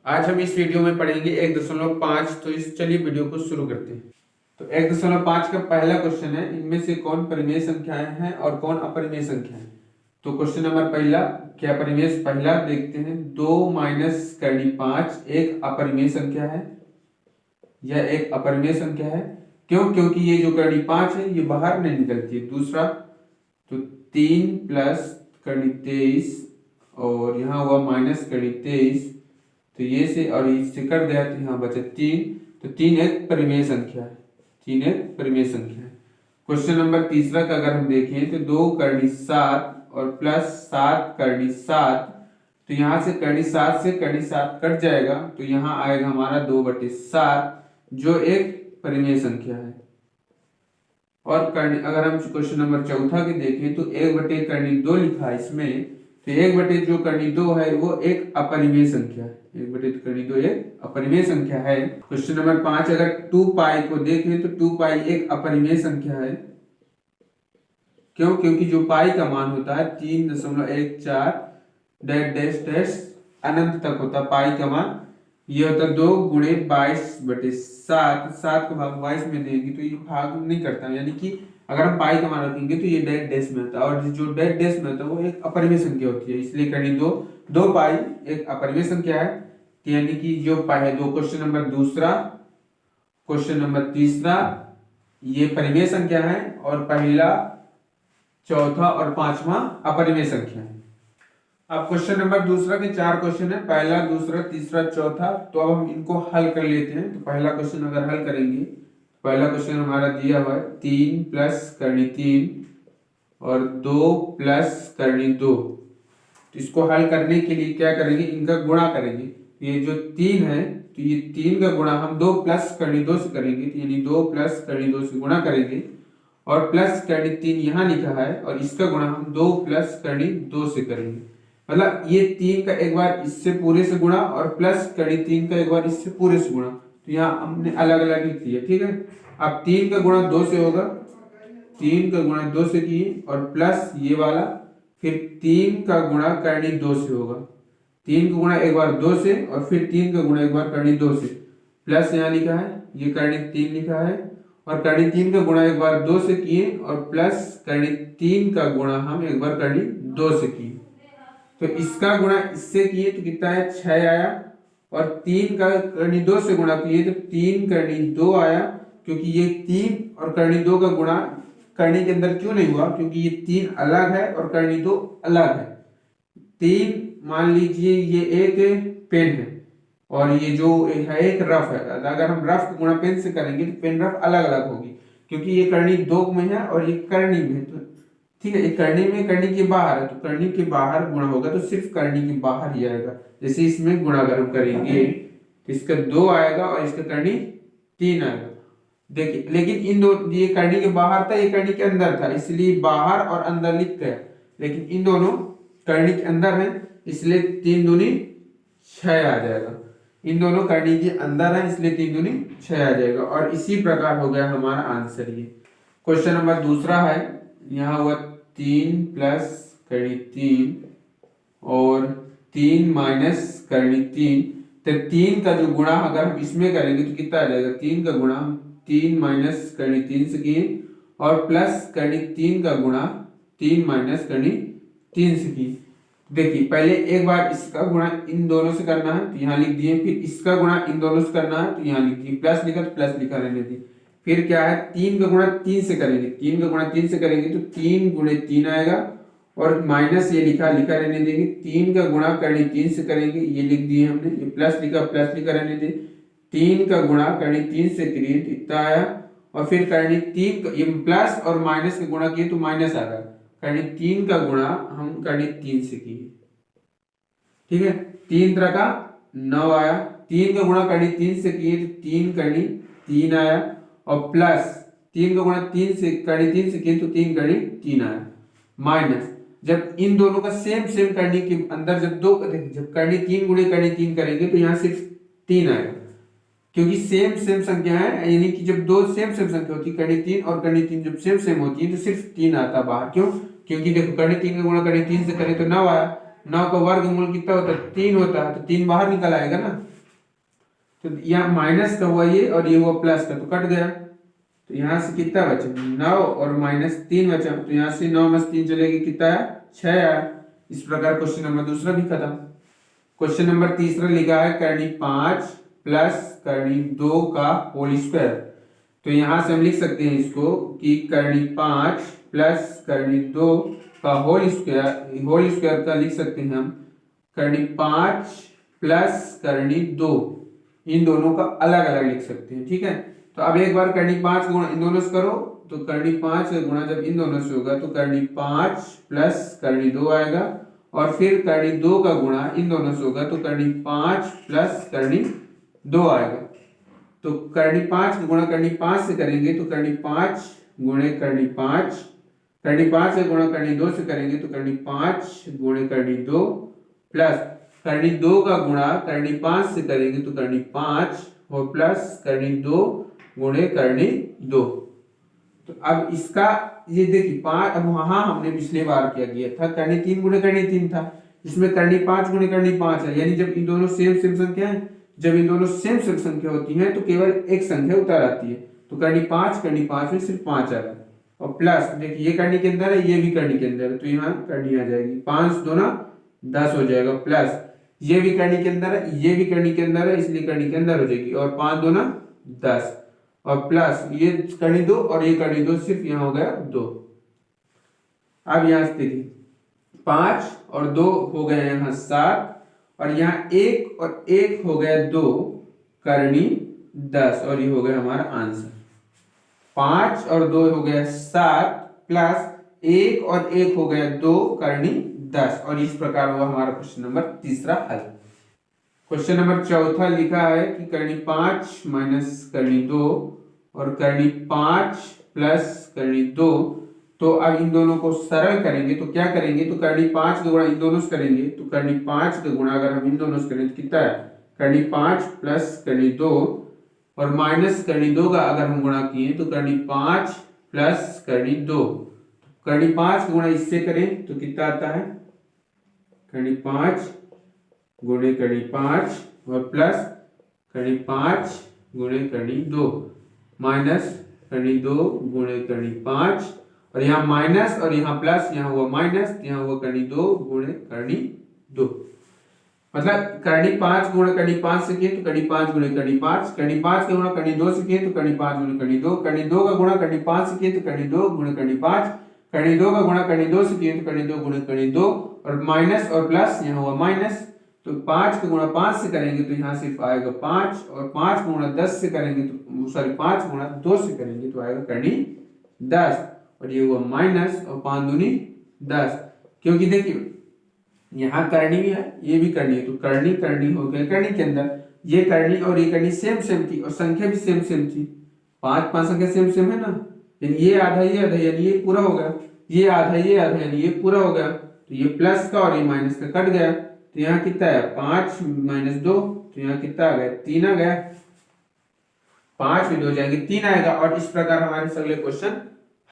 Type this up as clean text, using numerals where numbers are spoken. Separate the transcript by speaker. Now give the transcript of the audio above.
Speaker 1: आज हम इस वीडियो में पढ़ेंगे 1.5। तो इस चलिए वीडियो को शुरू करते हैं। तो 1.5 का पहला क्वेश्चन है, इनमें से कौन परिमेय संख्याएं हैं और कौन अपरिमेय संख्याएं। तो क्वेश्चन नंबर पहला, क्या परिमेय पहला देखते हैं। 2 माइनस करनी 5 एक अपरिमेय संख्या है, यह एक अपरिमेय संख्या है। क्यों? क्योंकि ये जो करनी 5 है ये बाहर नहीं निकलती है। दूसरा, तो 3 प्लस करनी 23 और यहाँ हुआ माइनस करनी 23, तो ये से और इससे कर दिया तो यहाँ बचा 3। तो 3 एक परिमेय संख्या है, 3 एक परिमेय संख्या है। क्वेश्चन नंबर तीसरा का अगर हम देखें तो 2 करनी 7 और प्लस 7 करनी 7, तो यहाँ से करनी 7 से करनी 7 कट जाएगा, तो यहाँ आएगा हमारा 2/7 जो एक परिमेय संख्या है। और करनी अगर हम क्वेश्चन नंबर चौथा के देखें तो 1/2 लिखा है इसमें, तो 1/2 करनी 2 है वो एक अपरिमेय संख्या है। 1/2 करनी 2 एक अपरिमेय संख्या है। क्वेश्चन नंबर 5 अगर 2 पाई को देखें तो 2 पाई एक अपरिमेय संख्या है। क्यों? क्योंकि जो पाई का मान होता है 3.14 डैश डैश डैश अनंत तक होता है पाई का मान। ये होता है 2 गुणे 22/7। 7 को भाग 22 में देंगे तो ये भाग नहीं करता, यानी कि अगर हम पाई का मान रखेंगे तो ये डैश डैश में होता है, और जो डैश डैश में होता है वो एक अपरिमेय संख्या होती है, इसलिए करनी 2 पाई एक अपरिमेय संख्या है। यानी कि जो पाई है 2। क्वेश्चन नंबर दूसरा, क्वेश्चन नंबर तीसरा ये परिमेय संख्या है और पहला, चौथा और पांचवा अपरिमेय संख्या है। अब क्वेश्चन नंबर दूसरा के 4 क्वेश्चन है, पहला, दूसरा, तीसरा, चौथा। तो अब हम इनको हल कर लेते हैं। तो पहला क्वेश्चन अगर हल करेंगे, पहला क्वेश्चन हमारा दिया हुआ है 3 प्लस करनी 3 और 2 प्लस करनी 2। तो इसको हल करने के लिए क्या करेंगे, इनका गुणा करेंगे। ये जो 3 है तो ये 3 का गुणा हम 2 प्लस करनी 2 से करेंगे, तो यानी 2 प्लस करनी 2 से गुणा करेंगे, और प्लस करनी 3 यहाँ लिखा है और इसका गुणा हम 2 प्लस करनी 2 से करेंगे। मतलब ये 3 का एक बार इससे पूरे से गुणा और प्लस करनी 3 का एक बार इससे पूरे से गुणा, तो यहाँ हमने अलग अलग लिख दिया। ठीक है, अब 3 का गुणा 2 से होगा, 3 का गुणा 2 से किए और प्लस ये वाला, फिर 3 का गुणा करनी 2 से होगा। 3 का गुणा एक बार 2 से और फिर 3 का गुणा एक बार करनी 2 से, प्लस यहाँ लिखा है, ये करनी 3 लिखा है, और करनी 3 का गुणा एक बार 2 से किए और प्लस करनी 3 का गुणा हम एक बार करनी 2 से किए। तो इसका गुणा इससे किए तो कितना है, 6 आया, और 3 का करनी 2 से गुणा किए तो 3 करनी 2 आया। क्योंकि ये 3 और करनी 2 का गुणा करनी के अंदर क्यों नहीं हुआ, क्योंकि ये 3 अलग है और करनी 2 अलग है। 3 मान लीजिए ये एक पेन है और ये जो है एक रफ है। अगर हम रफ का गुणा पेन से करेंगे तो पेन रफ अलग अलग होगी, क्योंकि ये करनी 2 में है और ये करनी में है। तो ठीक है, एक करनी में करनी के बाहर है, तो करनी के बाहर गुणा होगा तो सिर्फ करनी के बाहर ही आएगा। जैसे इसमें गुणा अगर हम करेंगे तो इसका 2 आएगा और इसका करनी 3 आएगा। देखिए, लेकिन इन दो, ये करनी के बाहर था, ये करनी के अंदर था, इसलिए बाहर और अंदर लिख गया। लेकिन इन दोनों करनी के अंदर है, इसलिए 3 दूनी 6 आ जाएगा। इन दोनों करनी के अंदर है, इसलिए 3 दूनी 6 आ जाएगा। और इसी प्रकार हो गया हमारा आंसर। ये क्वेश्चन नंबर दूसरा है, यहाँ हुआ 3 प्लस करनी 3 और 3 माइनस करनी 3। तो 3 का जो गुणा अगर हम इसमें करेंगे तो कितना आ जाएगा, 3 का गुणा 3 माइनस करनी 3 से किए और प्लस करनी 3 का गुणा 3 माइनस करनी 3 से किए। देखिए, पहले एक बार इसका गुणा इन दोनों से करना है तो यहाँ लिख दिए, फिर इसका गुणा इन दोनों से करना है तो यहाँ लिख दिए, प्लस लिखा तो प्लस लिखा रहने दिए। फिर क्या है, 3 का गुणा 3 से करेंगे, 3 का गुणा 3 से करेंगे तो 3 गुणे 3 आएगा, और माइनस ये लिखा रहने देंगे। 3 का गुणा करनी 3 से करेंगे, ये लिख दिए हमने, ये प्लस लिखा प्लस लिखा रहने दिए। 3 का गुणा करनी 3 से करिए तो इतना आया, और फिर करनी 3 ये प्लस और माइनस का गुणा किए तो माइनस आ गया। करनी 3 का गुणा हम करनी 3 से किए। ठीक है, 3 तरह का 9 आया। 3 का गुणा करनी 3 से किए तो 3 करनी 3 आया, और प्लस 3 का गुणा 3 से करनी 3 से किए तो 3 करनी 3 आया, माइनस जब इन दोनों का सेम सेम करनी के अंदर जब करनी 3 गुणे करनी 3 करेंगे तो यहाँ सिर्फ 3 आएगा, क्योंकि सेम सेम संख्या है। यानी कि जब 2 सेम सेम संख्या होती है, करनी 3 और करनी 3 जब सेम सेम होती है तो सिर्फ 3 आता बाहर। क्यों? क्योंकि देखो, करनी 3 का गुणा करनी 3 से करें तो 9 आया, 9 का वर्गमूल कितना होता है 3 होता है, तो 3 बाहर निकल आएगा ना। तो यहाँ माइनस का हुआ ये और ये हुआ प्लस का, तो कट गया। तो यहाँ से कितना बचा 9 और -3 बचा, तो यहाँ से 9 में 3 चलेगी कितना है 6 आया। इस प्रकार क्वेश्चन नंबर दूसरा भी खत्म। क्वेश्चन नंबर तीसरा लिखा है करनी 5 प्लस करनी 2 का होल स्क्वायर। तो यहाँ से हम लिख सकते हैं इसको कि करनी 5 प्लस करनी 2 का होल स्क्वायर का लिख सकते हैं हम करनी 5 प्लस करनी 2, इन दोनों का अलग अलग लिख सकते हैं, ठीक है। तो अब एक बार करनी 5 गुणा इन दोनों से करो, तो करनी 5 गुणा जब इन दोनों से होगा तो करनी 5 प्लस करनी 2 आएगा, और फिर करनी 2 का गुणा इन दोनों से होगा तो करनी 5 प्लस करनी 2 आएगा। तो करनी 5 गुणा करनी 5 से करेंगे तो करनी 5 गुणे करनी 5, करनी 5 से गुणा करनी 2 से करेंगे तो करनी 5 गुणे करनी 2, प्लस करनी 2 का गुणा करनी 5 से करेंगे तो करनी 5 और प्लस करनी 2 गुणे करनी 2। तो अब इसका ये देखिए 5, अब वहां हमने पिछले बार क्या किया था करनी 3 गुणे करनी 3 था, इसमें करनी 5 गुणे करनी 5 है, यानी जब इन दोनों सेम सेम संख्या है, जब इन दोनों सेम सेम संख्या होती है तो केवल एक संख्या उतर आती है। तो करनी 5 में सिर्फ 5 आ रहा है, और प्लस देखिए ये करनी के अंदर है ये भी करनी के अंदर है, तो यहाँ करनी आ जाएगी 5 दूना 10 हो जाएगा, प्लस ये भी करनी के अंदर है ये भी करनी के अंदर है इसलिए करनी के अंदर हो जाएगी, और 5 दूना 10, और प्लस ये करनी 2 और ये करनी 2, सिर्फ यहाँ हो गया 2। अब यहाँ से देखिए 5 और 2 हो गए यहाँ 7, और यहाँ 1 और 1 हो गया 2 करनी 10, और ये हो गया हमारा आंसर। 5 और 2 हो गया 7 प्लस 1 और 1 हो गया 2 करनी 10, और इस प्रकार हुआ हमारा क्वेश्चन नंबर तीसरा हल। क्वेश्चन नंबर चौथा लिखा है कि करनी 5 माइनस करनी 2 और करनी 5 प्लस करनी 2। तो अब इन दोनों को सरल करेंगे तो क्या करेंगे, तो करनी 5 का गुणा इन दोनों से करेंगे, तो करनी 5 का गुणा अगर हम इन दोनों से करें तो कितना है करनी 5 प्लस करनी 2, और माइनस करनी 2 का अगर हम गुणा किए तो करनी 5 प्लस करनी 2। करनी 5 का गुणा इससे करें तो कितना आता है करनी 5 गुणे करनी 5 और प्लस करनी 5 गुणे करनी 2, माइनस करनी 2 गुणे करनी 5, और यहाँ माइनस और यहाँ प्लस, यहाँ हुआ माइनस यहाँ हुआ करनी 2 गुणे करनी 2। मतलब करनी 5 गुणे करनी 5 से किए तो करनी 5 गुणे करनी 5, करनी 5 का गुणा करनी 2 से किए तो करनी 5 गुणे करनी 2, करनी 2 का गुणा करनी 5 से किए तो करनी 2 गुणे करनी 5, करनी 2 का गुणा करनी 2 से किए तो करनी 2 गुणे करनी 2, और माइनस और प्लस यहाँ हुआ माइनस। तो 5 का गुणा 5 से करेंगे तो यहाँ सिर्फ आएगा 5, और 5 का गुणा 10 से करेंगे तो सॉरी 5 गुणा 2 से करेंगे तो आएगा करनी 10, और ये हुआ माइनस, और 5 दूनी 10, क्योंकि देखिए यहाँ करनी भी है ये भी करनी है, तो करनी करनी हो गया करनी के अंदर, ये करनी और ये करनी सेम सेम थी और संख्या भी सेम सेम थी, 5 5 संख्या सेम सेम है ना, यानी ये आधा यानी ये पूरा हो गया, ये आधा यानी ये पूरा हो गया, तो ये प्लस का और ये माइनस का कट गया, तो यहाँ कितना है 5 - 2, तो यहाँ कितना आ गया 3 आ गया, 5 में 2 जाएंगे 3 आएगा। और इस प्रकार हमारे अगले क्वेश्चन